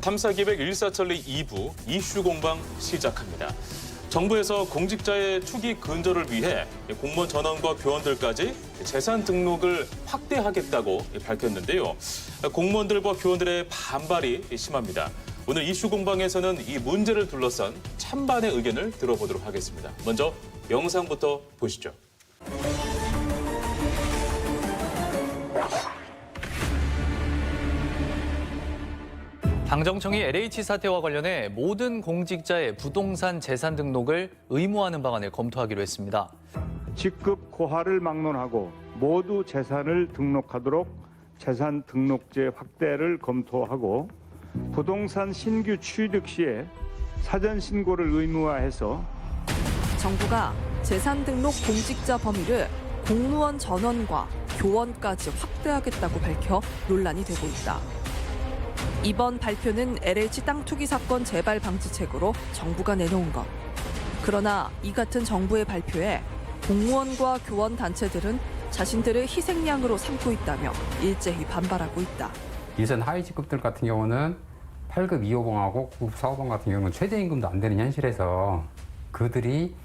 탐사기획 일사천리 2부 이슈 공방 시작합니다. 정부에서 공직자의 투기 근절을 위해 공무원 전원과 교원들까지 재산 등록을 확대하겠다고 밝혔는데요. 공무원들과 교원들의 반발이 심합니다. 오늘 이슈 공방에서는 이 문제를 둘러싼 찬반의 의견을 들어보도록 하겠습니다. 먼저 영상부터 보시죠. 당정청이 LH 사태와 관련해 모든 공직자의 부동산 재산 등록을 의무화하는 방안을 검토하기로 했습니다. 직급 고하를 막론하고 모두 재산을 등록하도록 재산 등록제 확대를 검토하고 부동산 신규 취득 시에 사전 신고를 의무화해서 정부가 재산 등록 공직자 범위를 공무원 전원과 교원까지 확대하겠다고 밝혀 논란이 되고 있다. 이번 발표는 LH 땅 투기 사건 재발 방지책으로 정부가 내놓은 것. 그러나 이 같은 정부의 발표에 공무원과 교원 단체들은 자신들을 희생양으로 삼고 있다며 일제히 반발하고 있다. 이전 하위 직급들 같은 경우는 8급 2호봉하고 9급 4호봉 같은 경우는 최저임금도 안 되는 현실에서 그들이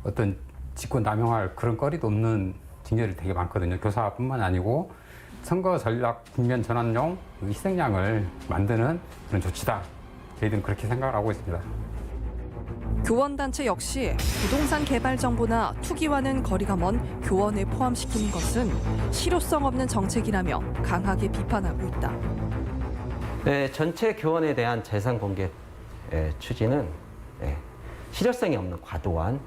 어떤 직권 남용할 그런 거리도 없는 징계들이 되게 많거든요. 교사뿐만 아니고 선거 전략 국면 전환용 희생양을 만드는 그런 조치다. 저희들은 그렇게 생각을 하고 있습니다. 교원단체 역시 부동산 개발 정보나 투기와는 거리가 먼 교원을 포함시키는 것은 실효성 없는 정책이라며 강하게 비판하고 있다. 네, 전체 교원에 대한 재산 공개 추진은 실효성이 없는 과도한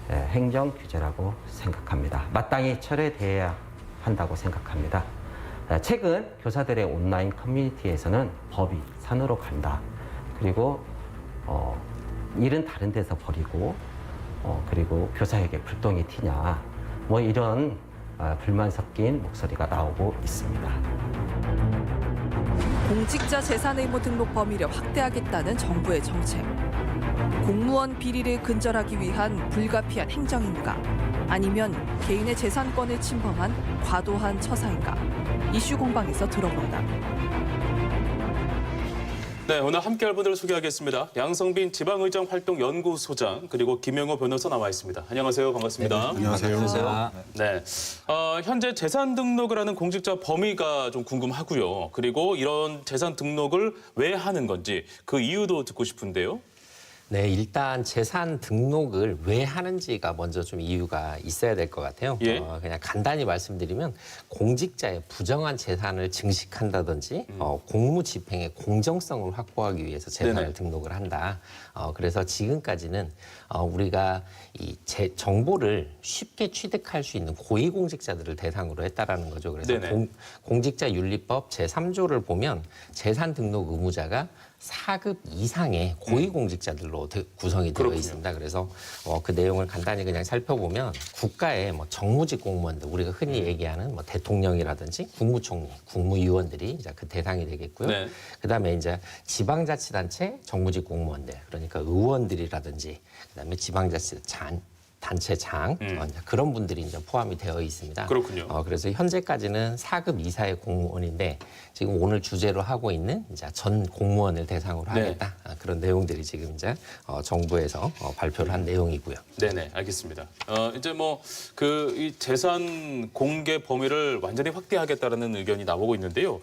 행정 규제라고 생각합니다. 마땅히 철회돼야 한다고 생각합니다. 최근 교사들의 온라인 커뮤니티에서는 법이 산으로 간다. 그리고 일은 다른 데서 벌이고 그리고 교사에게 불똥이 튀냐. 뭐 이런 불만 섞인 목소리가 나오고 있습니다. 공직자 재산 의무 등록 범위를 확대하겠다는 정부의 정책. 공무원 비리를 근절하기 위한 불가피한 행정인가? 아니면 개인의 재산권을 침범한 과도한 처사인가? 이슈 공방에서 들어본다. 네, 오늘 함께할 분들을 소개하겠습니다. 양성빈 지방의정활동연구소장 그리고 김영호 변호사 나와 있습니다. 안녕하세요. 반갑습니다. 네, 안녕하세요. 네, 현재 재산 등록을 하는 공직자 범위가 좀 궁금하고요. 그리고 이런 재산 등록을 왜 하는 건지 그 이유도 듣고 싶은데요. 네, 일단 재산 등록을 왜 하는지가 먼저 좀 이유가 있어야 될 것 같아요. 예. 그냥 간단히 말씀드리면 공직자의 부정한 재산을 증식한다든지 공무 집행의 공정성을 확보하기 위해서 재산을 네네. 등록을 한다. 그래서 지금까지는 우리가 이 정보를 쉽게 취득할 수 있는 고위공직자들을 대상으로 했다라는 거죠. 그래서 공직자윤리법 제3조를 보면 재산 등록 의무자가 4급 이상의 고위공직자들로 구성이 되어 있습니다. 그래서 그 내용을 간단히 그냥 살펴보면 국가의 뭐 정무직 공무원들, 우리가 흔히 얘기하는 뭐 대통령이라든지 국무총리, 국무위원들이 이제 그 대상이 되겠고요. 네. 그다음에 이제 지방자치단체 정무직 공무원들, 그러니까 의원들이라든지 그다음에 단체장 그런 분들이 이제 포함이 되어 있습니다. 그렇군요. 그래서 현재까지는 4급 이사의 공무원인데 지금 오늘 주제로 하고 있는 이제 전 공무원을 대상으로 하겠다. 그런 내용들이 지금 이제 정부에서 발표를 한 내용이고요. 네네, 알겠습니다. 이제 뭐 이 재산 공개 범위를 완전히 확대하겠다는 의견이 나오고 있는데요.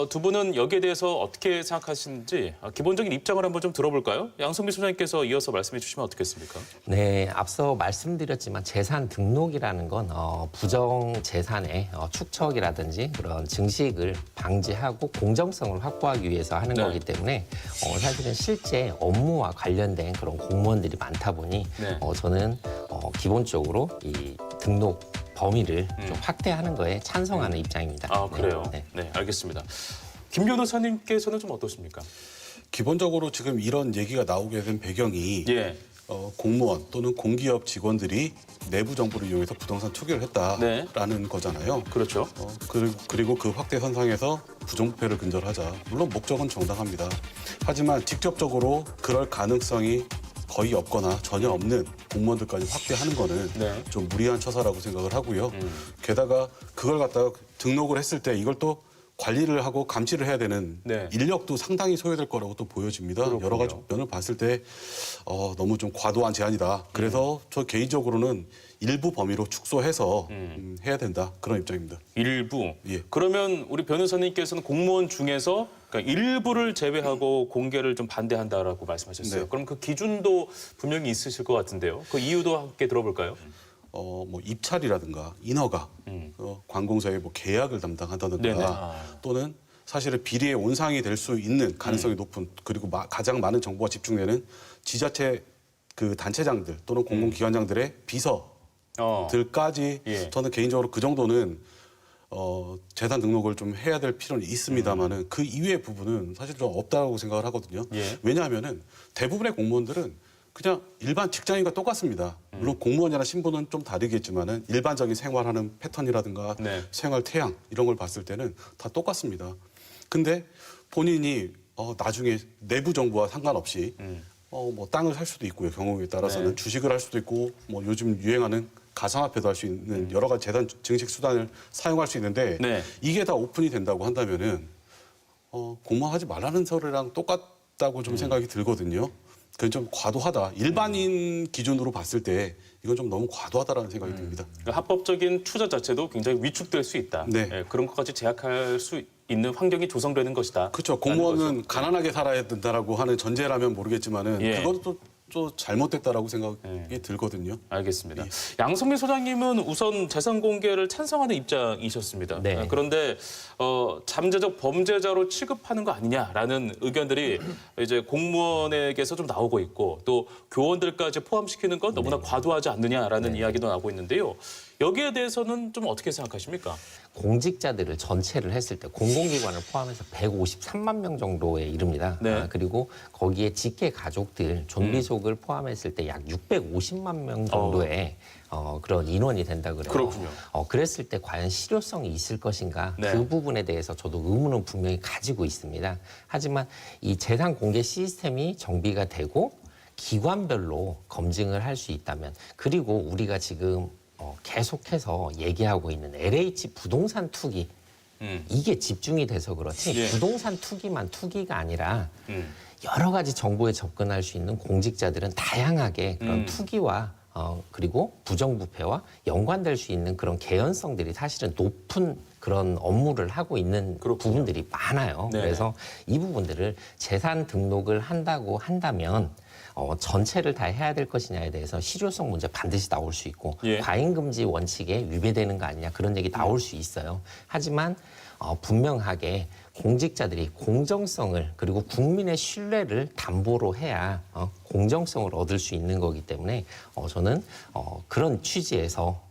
두 분은 여기에 대해서 어떻게 생각하시는지 기본적인 입장을 한번 좀 들어볼까요? 양성빈 소장님께서 이어서 말씀해 주시면 어떻겠습니까? 네, 앞서 말씀드렸지만 재산 등록이라는 건 부정 재산의 축척이라든지 그런 증식을 방지하고 공정성을 확보하기 위해서 하는 네. 거기 때문에 사실은 실제 업무와 관련된 그런 공무원들이 많다 보니 저는 기본적으로 이 등록 범위를 좀 확대하는 거에 찬성하는 입장입니다. 아, 그래요? 네, 알겠습니다. 김 변호사님께서는 좀 어떠십니까? 기본적으로 지금 이런 얘기가 나오게 된 배경이 예. 공무원 또는 공기업 직원들이 내부 정보를 이용해서 부동산 투기를 했다라는 거잖아요. 그렇죠. 그리고 그 확대 선상에서 부정부패를 근절하자. 물론 목적은 정당합니다. 하지만 직접적으로 그럴 가능성이 거의 없거나 전혀 없는 공무원들까지 확대하는 거는 좀 무리한 처사라고 생각을 하고요. 게다가 그걸 갖다가 등록을 했을 때 이걸 또 관리를 하고 감시를 해야 되는 네. 인력도 상당히 소요될 거라고 또 보여집니다. 그렇군요. 여러 가지 면을 봤을 때 너무 좀 과도한 제한이다. 그래서 저 개인적으로는 일부 범위로 축소해서 해야 된다. 그런 입장입니다. 일부. 예. 그러면 우리 변호사님께서는 공무원 중에서 그러니까 일부를 제외하고 공개를 좀 반대한다라고 말씀하셨어요. 네. 그럼 그 기준도 분명히 있으실 것 같은데요. 그 이유도 함께 들어볼까요? 뭐 입찰이라든가 인허가, 관공서의 뭐 계약을 담당한다든가 네네. 또는 사실은 비리의 온상이 될 수 있는 가능성이 높은 그리고 가장 많은 정보가 집중되는 지자체 그 단체장들 또는 공공기관장들의 비서들까지 예. 저는 개인적으로 그 정도는 재산 등록을 좀 해야 될 필요는 있습니다만은 그 이외의 부분은 사실 좀 없다고 생각을 하거든요. 예. 왜냐하면은 대부분의 공무원들은 그냥 일반 직장인과 똑같습니다. 물론 공무원이나 신분은 좀 다르겠지만은 일반적인 생활하는 패턴이라든가 네. 생활 태양 이런 걸 봤을 때는 다 똑같습니다. 근데 본인이 나중에 내부 정보와 상관없이 뭐 땅을 살 수도 있고요. 경우에 따라서는 네. 주식을 할 수도 있고 뭐 요즘 유행하는 가상화폐도 할 수 있는 여러 가지 재산 증식 수단을 사용할 수 있는데 네. 이게 다 오픈이 된다고 한다면은 공무원하지 말라는 소리랑 똑같다고 좀 생각이 들거든요. 그건 좀 과도하다. 일반인 기준으로 봤을 때 이건 좀 너무 과도하다라는 생각이 듭니다. 그러니까 합법적인 투자 자체도 굉장히 위축될 수 있다. 네. 예, 그런 것까지 제약할 수 있는 환경이 조성되는 것이다. 그렇죠. 공무원은 가난하게 살아야 된다라고 하는 전제라면 모르겠지만은 예. 그것도 또 잘못됐다라고 생각이 들거든요. 알겠습니다. 양성민 소장님은 우선 재산 공개를 찬성하는 입장이셨습니다. 네. 그런데 잠재적 범죄자로 취급하는 거 아니냐라는 의견들이 이제 공무원에게서 좀 나오고 있고 또 교원들까지 포함시키는 건 너무나 과도하지 않느냐라는 이야기도 나오고 있는데요. 여기에 대해서는 좀 어떻게 생각하십니까? 공직자들을 전체를 했을 때 공공기관을 포함해서 153만 명 정도에 이릅니다. 네. 그리고 거기에 직계 가족들, 좀비속을 포함했을 때 약 650만 명 정도의 그런 인원이 된다 그래요. 그렇군요. 그랬을 때 과연 실효성이 있을 것인가? 네. 그 부분에 대해서 저도 의문은 분명히 가지고 있습니다. 하지만 이 재산 공개 시스템이 정비가 되고 기관별로 검증을 할 수 있다면 그리고 우리가 지금 계속해서 얘기하고 있는 LH 부동산 투기 이게 집중이 돼서 그렇지 예. 부동산 투기만 투기가 아니라 여러 가지 정보에 접근할 수 있는 공직자들은 다양하게 그런 투기와 그리고 부정부패와 연관될 수 있는 그런 개연성들이 사실은 높은 그런 업무를 하고 있는 부분들이 많아요. 네네. 그래서 이 부분들을 재산 등록을 한다고 한다면 전체를 다 해야 될 것이냐에 대해서 실효성 문제 반드시 나올 수 있고 예. 과잉금지 원칙에 위배되는 거 아니냐 그런 얘기 나올 수 있어요. 하지만 분명하게 공직자들이 공정성을 그리고 국민의 신뢰를 담보로 해야 공정성을 얻을 수 있는 거기 때문에 저는 그런 취지에서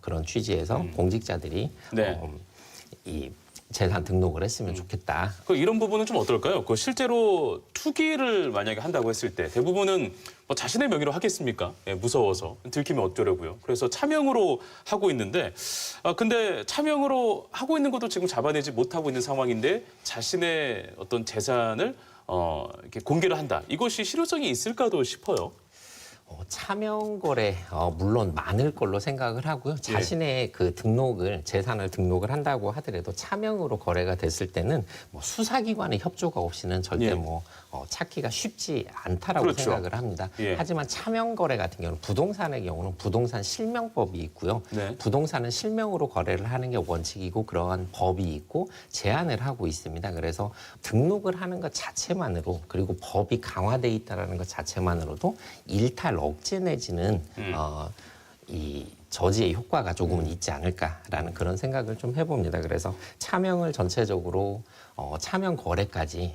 공직자들이 네. 이 재산 등록을 했으면 좋겠다. 이런 부분은 좀 어떨까요? 실제로 투기를 만약에 한다고 했을 때 대부분은 뭐 자신의 명의로 하겠습니까? 예, 무서워서 들키면 어쩌려고요. 그래서 차명으로 하고 있는데 근데 차명으로 하고 있는 것도 지금 잡아내지 못하고 있는 상황인데 자신의 어떤 재산을 이렇게 공개를 한다. 이것이 실효성이 있을까도 싶어요. 차명 거래 물론 많을 걸로 생각을 하고요. 자신의 그 재산을 등록을 한다고 하더라도 차명으로 거래가 됐을 때는 뭐 수사기관의 협조가 없이는 절대 예. 찾기가 쉽지 않다라고 그렇죠. 생각을 합니다. 예. 하지만 차명 거래 같은 경우는 부동산의 경우는 부동산 실명법이 있고요. 네. 부동산은 실명으로 거래를 하는 게 원칙이고 그러한 법이 있고 제한을 하고 있습니다. 그래서 등록을 하는 것 자체만으로 그리고 법이 강화돼 있다는 것 자체만으로도 일탈 억제 내지는 이 저지의 효과가 조금은 있지 않을까라는 그런 생각을 좀 해봅니다. 그래서 차명을 전체적으로 차명 거래까지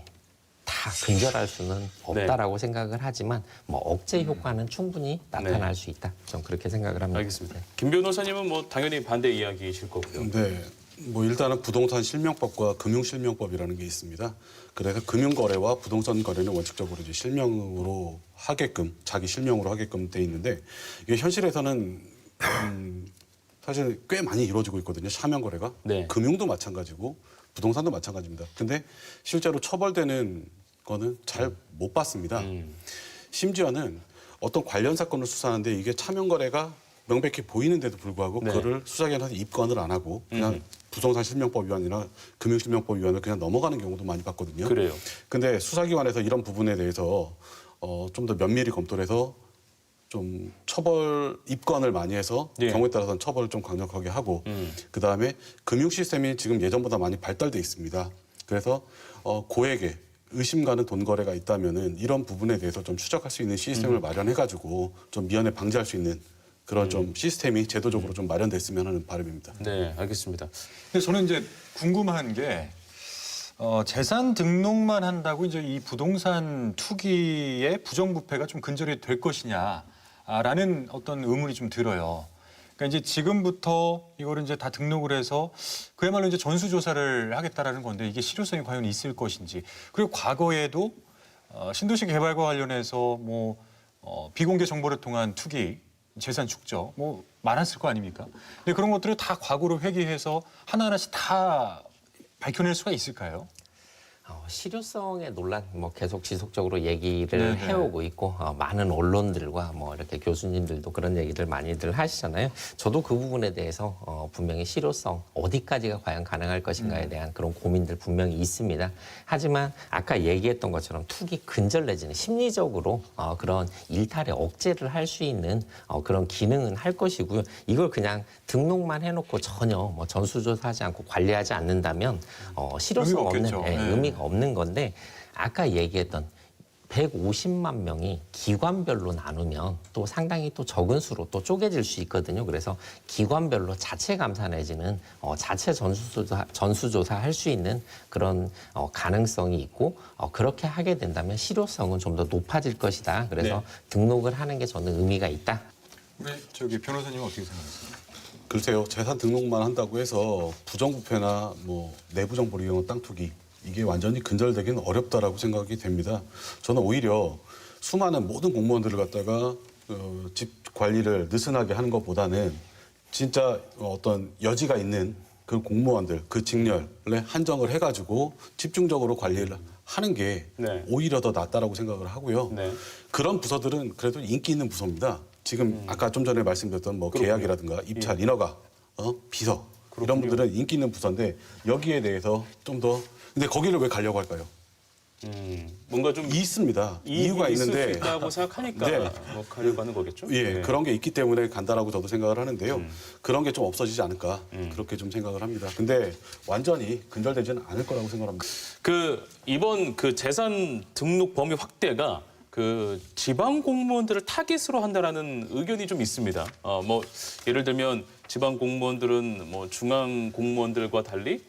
다 근절할 수는 없다라고 생각을 하지만 뭐 억제 효과는 충분히 나타날 수 있다. 전 그렇게 생각을 합니다. 알겠습니다. 김 변호사님은 뭐 당연히 반대 이야기이실 거고요. 네. 뭐 일단은 부동산 실명법과 금융 실명법이라는 게 있습니다. 그래서 금융 거래와 부동산 거래는 원칙적으로 이제 실명으로 하게끔 자기 실명으로 하게끔 돼 있는데 이게 현실에서는 사실 꽤 많이 이루어지고 있거든요. 차명 거래가. 네. 금융도 마찬가지고 부동산도 마찬가지입니다. 근데 실제로 처벌되는 거는 잘 못 봤습니다. 심지어는 어떤 관련 사건을 수사하는데 이게 차명 거래가 명백히 보이는데도 불구하고 네. 그거를 수사기관에서 입건을 안 하고 그냥 부동산 실명법 위반이나 금융실명법 위반을 그냥 넘어가는 경우도 많이 봤거든요. 그래요. 근데 수사기관에서 이런 부분에 대해서 좀 더 면밀히 검토를 해서 좀 처벌 입건을 많이 해서 예. 경우에 따라서는 처벌을 좀 강력하게 하고 그다음에 금융 시스템이 지금 예전보다 많이 발달돼 있습니다. 그래서 고액의 의심 가는 돈 거래가 있다면은 이런 부분에 대해서 좀 추적할 수 있는 시스템을 마련해 가지고 좀 미연에 방지할 수 있는 그런 좀 시스템이 제도적으로 좀 마련됐으면 하는 바람입니다. 네, 알겠습니다. 근데 저는 이제 궁금한 게 재산 등록만 한다고 이제 이 부동산 투기의 부정부패가 좀 근절이 될 것이냐라는 어떤 의문이 좀 들어요. 그러니까 이제 지금부터 이거를 이제 다 등록을 해서 그야말로 이제 전수조사를 하겠다라는 건데 이게 실효성이 과연 있을 것인지 그리고 과거에도 신도시 개발과 관련해서 뭐 비공개 정보를 통한 투기, 재산 축적 뭐 많았을 거 아닙니까? 근데 그런 것들을 다 과거로 회귀해서 하나하나씩 다 밝혀낼 수가 있을까요? 실효성의 논란 뭐 계속 지속적으로 얘기를 네네. 해오고 있고 많은 언론들과 뭐 이렇게 교수님들도 그런 얘기들 많이들 하시잖아요. 저도 그 부분에 대해서 분명히 실효성 어디까지가 과연 가능할 것인가에 대한 그런 고민들 분명히 있습니다. 하지만 아까 얘기했던 것처럼 투기 근절 내지는 심리적으로 그런 일탈의 억제를 할 수 있는 그런 기능은 할 것이고요. 이걸 그냥 등록만 해놓고 전혀 뭐 전수조사하지 않고 관리하지 않는다면 실효성 의미가 없는 없겠죠. 네. 의미가 없는 건데 아까 얘기했던 150만 명이 기관별로 나누면 또 상당히 또 적은 수로 또 쪼개질 수 있거든요. 그래서 기관별로 자체 감사 내지는 자체 전수조사 할 수 있는 그런 가능성이 있고 그렇게 하게 된다면 실효성은 좀 더 높아질 것이다. 그래서 네. 등록을 하는 게 저는 의미가 있다. 우리 저기 변호사님은 어떻게 생각하세요? 글쎄요, 재산 등록만 한다고 해서 부정부패나 뭐 내부 정보를 이용한 땅 투기 이게 완전히 근절되기는 어렵다라고 생각이 됩니다. 저는 오히려 수많은 모든 공무원들을 갖다가 집 관리를 느슨하게 하는 것보다는 진짜 어떤 여지가 있는 그 공무원들, 그 직렬에 한정을 해가지고 집중적으로 관리를 하는 게 네. 오히려 더 낫다라고 생각을 하고요. 네. 그런 부서들은 그래도 인기 있는 부서입니다. 지금 아까 좀 전에 말씀드렸던 뭐 그렇군요. 계약이라든가 입찰, 인허가, 비서 이런 분들은 인기 있는 부서인데 여기에 대해서 좀 더 근데 거기를 왜 가려고 할까요? 뭔가 좀 있습니다. 이유가 있을 있는데 수 있다고 생각하니까 네. 뭐 가려고 하는 거겠죠. 예, 네. 그런 게 있기 때문에 간다라고 저도 생각을 하는데요. 그런 게 좀 없어지지 않을까 그렇게 좀 생각을 합니다. 근데 완전히 근절되지는 않을 거라고 생각합니다. 그 이번 그 재산 등록 범위 확대가 그 지방 공무원들을 타깃으로 한다라는 의견이 좀 있습니다. 뭐 예를 들면 지방 공무원들은 뭐 중앙 공무원들과 달리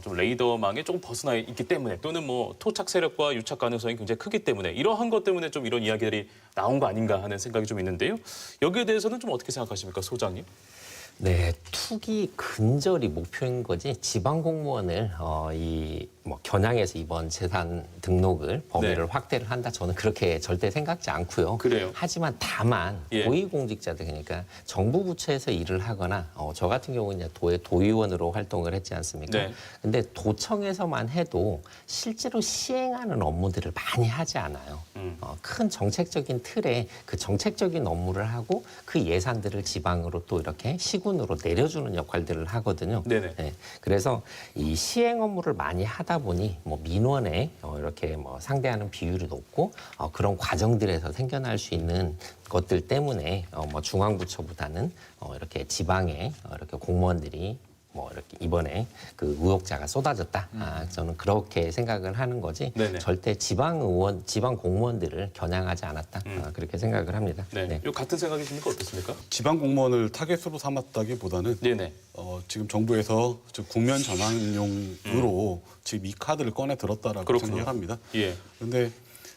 좀 레이더망에 조금 벗어나 있기 때문에 또는 뭐 토착 세력과 유착 가능성이 굉장히 크기 때문에 이러한 것 때문에 좀 이런 이야기들이 나온 거 아닌가 하는 생각이 좀 있는데요. 여기에 대해서는 좀 어떻게 생각하십니까, 소장님? 네, 투기 근절이 목표인 거지 지방 공무원을 이 뭐 겨냥해서 이번 재산 등록을 범위를 네. 확대를 한다. 저는 그렇게 절대 생각지 않고요. 그래요? 하지만 다만 예. 고위공직자들 그러니까 정부 부처에서 일을 하거나 저 같은 경우는 이제 도의 도의원으로 활동을 했지 않습니까? 네. 근데 도청에서만 해도 실제로 시행하는 업무들을 많이 하지 않아요. 큰 정책적인 틀에 그 정책적인 업무를 하고 그 예산들을 지방으로 또 이렇게 시군으로 내려주는 역할들을 하거든요. 네네. 네. 그래서 이 시행 업무를 많이 하다 보니 뭐 민원에 이렇게 뭐 상대하는 비율이 높고 그런 과정들에서 생겨날 수 있는 것들 때문에 뭐 중앙부처보다는 이렇게 지방에 이렇게 공무원들이 뭐 이렇게 이번에 그 의혹자가 쏟아졌다. 저는 그렇게 생각을 하는 거지. 네네. 절대 지방 의원, 지방 공무원들을 겨냥하지 않았다. 그렇게 생각을 합니다. 네. 네. 요 같은 생각이십니까? 어떻습니까? 지방 공무원을 타겟으로 삼았다기보다는 네네. 지금 정부에서 즉 국면 전환용으로 지금 이 카드를 꺼내 들었다라고 그렇군요. 생각합니다. 예. 그런데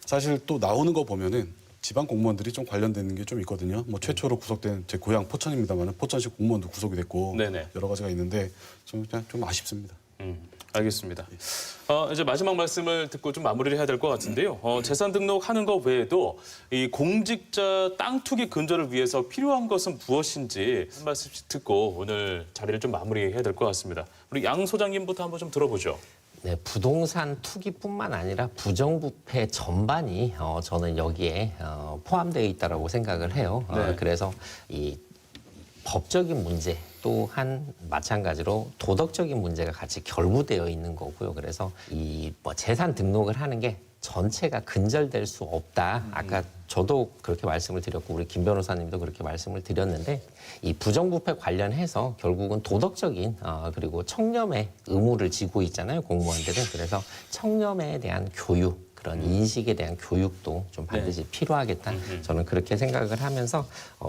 사실 또 나오는 거 보면은 지방 공무원들이 좀 관련되는 게 좀 있거든요. 뭐 최초로 구속된 제 고향 포천입니다만 포천시 공무원도 구속이 됐고 네네. 여러 가지가 있는데 좀 그냥 좀 아쉽습니다. 알겠습니다. 이제 마지막 말씀을 듣고 좀 마무리를 해야 될 것 같은데요. 재산 등록하는 것 외에도 이 공직자 땅 투기 근절을 위해서 필요한 것은 무엇인지 한 말씀씩 듣고 오늘 자리를 좀 마무리해야 될 것 같습니다. 우리 양 소장님부터 한번 좀 들어보죠. 네, 부동산 투기뿐만 아니라 부정부패 전반이 저는 여기에 포함되어 있다라고 생각을 해요. 네. 그래서 이 법적인 문제 또한 마찬가지로 도덕적인 문제가 같이 결부되어 있는 거고요. 그래서 이 뭐 재산 등록을 하는 게 전체가 근절될 수 없다. 아까 저도 그렇게 말씀을 드렸고 우리 김 변호사님도 그렇게 말씀을 드렸는데 이 부정부패 관련해서 결국은 도덕적인 그리고 청렴의 의무를 지고 있잖아요. 공무원들은. 그래서 청렴에 대한 교육 그런 인식에 대한 교육도 좀 반드시 필요하겠다. 저는 그렇게 생각을 하면서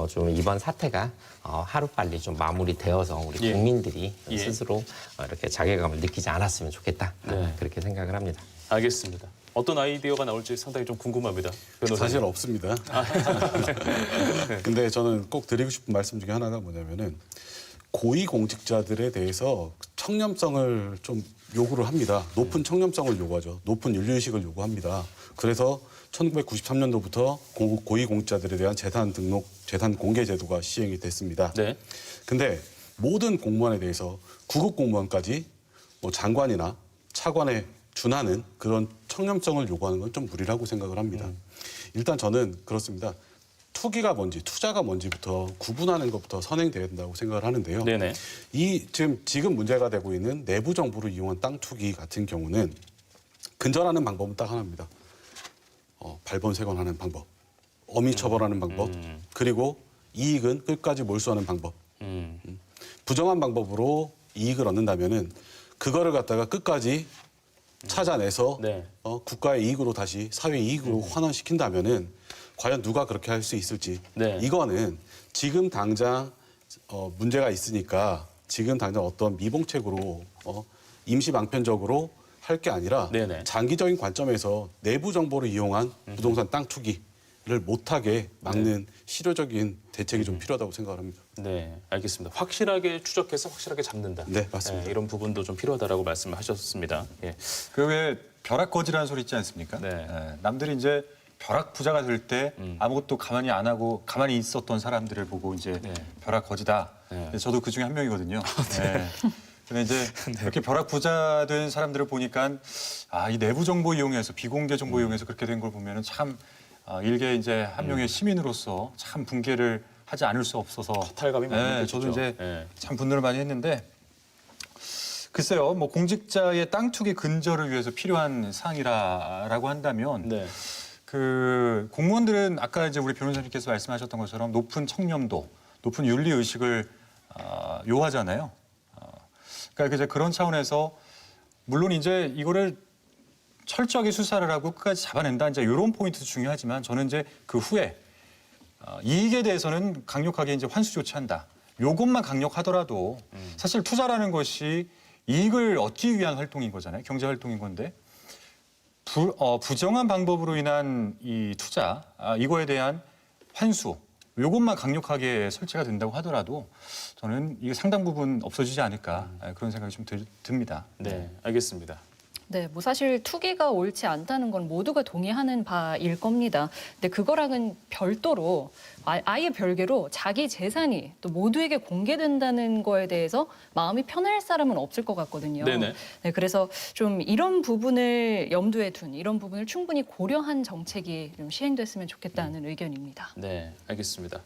좀 이번 사태가 하루빨리 좀 마무리되어서 우리 국민들이 스스로 이렇게 자괴감을 느끼지 않았으면 좋겠다. 그렇게 생각을 합니다. 알겠습니다. 어떤 아이디어가 나올지 상당히 좀 궁금합니다. 변호사님. 사실 없습니다. 근데 저는 꼭 드리고 싶은 말씀 중에 하나가 뭐냐면은 고위공직자들에 대해서 청렴성을 좀 요구를 합니다. 높은 청렴성을 요구하죠. 높은 윤리의식을 요구합니다. 그래서 1993년도부터 고위공직자들에 대한 재산 등록, 재산 공개 제도가 시행이 됐습니다. 네. 근데 모든 공무원에 대해서 구급 공무원까지 뭐 장관이나 차관에 준하는 그런 청렴성을 요구하는 건 좀 무리라고 생각을 합니다. 일단 저는 그렇습니다. 투기가 뭔지, 투자가 뭔지부터 구분하는 것부터 선행돼야 된다고 생각을 하는데요. 네네. 이 지금 문제가 되고 있는 내부 정보를 이용한 땅 투기 같은 경우는 근절하는 방법은 딱 하나입니다. 발본색원하는 방법, 엄히 처벌하는 방법, 그리고 이익은 끝까지 몰수하는 방법. 부정한 방법으로 이익을 얻는다면은 그거를 갖다가 끝까지 찾아내서 네. 국가의 이익으로 다시 사회 이익으로 환원시킨다면은 과연 누가 그렇게 할 수 있을지. 네. 이거는 지금 당장 문제가 있으니까 지금 당장 어떤 미봉책으로 임시 방편적으로 할 게 아니라 네네. 장기적인 관점에서 내부 정보를 이용한 부동산 땅 투기를 못하게 막는 실효적인 대책이 좀 필요하다고 생각을 합니다. 네, 알겠습니다. 확실하게 추적해서 확실하게 잡는다. 네, 맞습니다. 이런 부분도 좀 필요하다라고 말씀을 하셨습니다. 예. 그 왜 벼락거지라는 소리 있지 않습니까? 네. 남들이 이제 벼락 부자가 될 때 아무것도 가만히 안 하고 가만히 있었던 사람들을 보고 이제 네. 벼락거지다. 네. 저도 그 중에 한 명이거든요. 네. 근데 이제 이렇게 벼락 부자 된 사람들을 보니까 이 내부 정보 이용해서 비공개 정보 이용해서 그렇게 된 걸 보면은 참 일개 이제 한 명의 시민으로서 참 분개를 하지 않을 수 없어서 탈감이 많이 느껴지죠. 저도 이제 네. 참 분노를 많이 했는데 글쎄요, 뭐 공직자의 땅 투기 근절을 위해서 필요한 사항이라고 한다면 네. 그 공무원들은 아까 이제 우리 변호사님께서 말씀하셨던 것처럼 높은 청렴도, 높은 윤리 의식을 요하잖아요. 그러니까 이제 그런 차원에서 물론 이제 이거를 철저하게 수사를 하고 끝까지 잡아낸다 이제 이런 포인트도 중요하지만 저는 이제 그 후에 이익에 대해서는 강력하게 이제 환수 조치한다. 요것만 강력하더라도 사실 투자라는 것이 이익을 얻기 위한 활동인 거잖아요. 경제 활동인 건데 부정한 방법으로 인한 이 투자 이거에 대한 환수 요것만 강력하게 설치가 된다고 하더라도 저는 이게 상당 부분 없어지지 않을까 그런 생각이 좀 듭니다. 네, 알겠습니다. 네, 뭐 사실 투기가 옳지 않다는 건 모두가 동의하는 바일 겁니다. 근데 그거랑은 별도로 아예 별개로 자기 재산이 또 모두에게 공개된다는 거에 대해서 마음이 편할 사람은 없을 것 같거든요. 네네. 네, 그래서 좀 이런 부분을 염두에 둔 이런 부분을 충분히 고려한 정책이 좀 시행됐으면 좋겠다는 의견입니다. 네, 알겠습니다.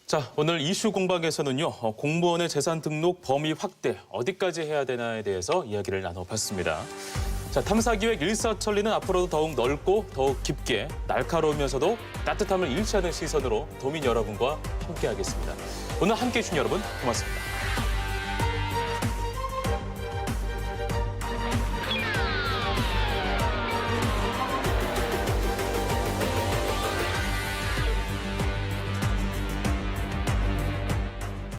자, 오늘 이슈 공방에서는요, 공무원의 재산 등록 범위 확대 어디까지 해야 되나에 대해서 이야기를 나눠봤습니다. 자, 탐사기획 일사천리는 앞으로도 더욱 넓고 더욱 깊게 날카로우면서도 따뜻함을 잃지 않은 시선으로 도민 여러분과 함께하겠습니다. 오늘 함께해 주신 여러분 고맙습니다.